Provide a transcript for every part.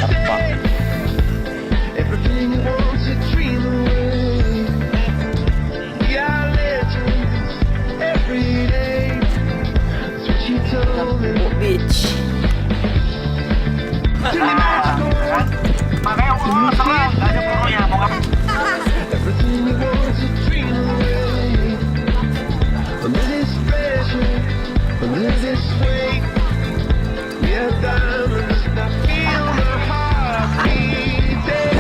Tarpa. Everything you want to dream away. We are legends every day. That's what she told me. Tampo Beach. To me magical. Makanya Allah serang, gak ada burunya. Mau ngapain? Everything you want to dream away. Under this pressure, under this weight. We are diamonds. I feel my heart beating.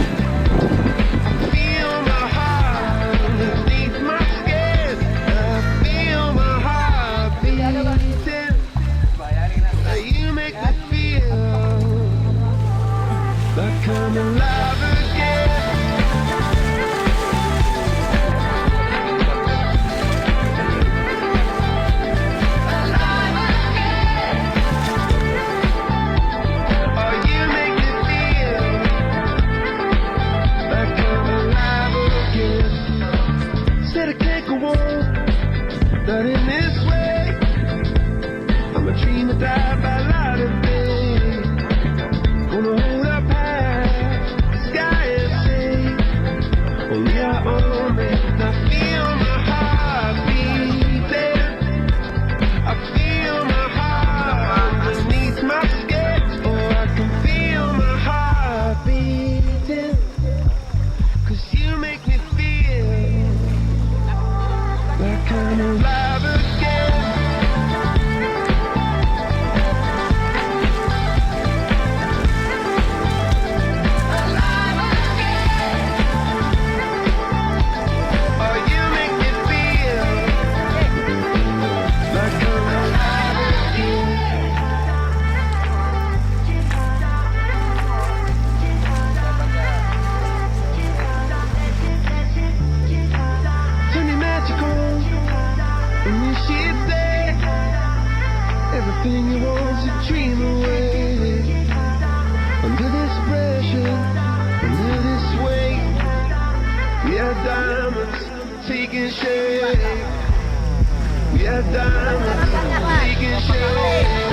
I feel my heart underneath my skin. I feel my heart beating. You make me feel like I'm alive again. Oh, you make me feel like I'm alive again. Said I can't go on, not in this way. I'm a dreamer, die by light of day. Gonna hold up high, the sky is safe. Only I own it. I feel my heart beating. I feel my heart underneath my skin. Oh, I can feel my heart beating. 'Cause you make me feel like I'm alive again. Oh, you make me feel like I'm alive again. Turn me magical when you she's there. Everything you want to dream away. Under this pressure, under this weight. We are diamonds taking shape. We are diamonds taking shape.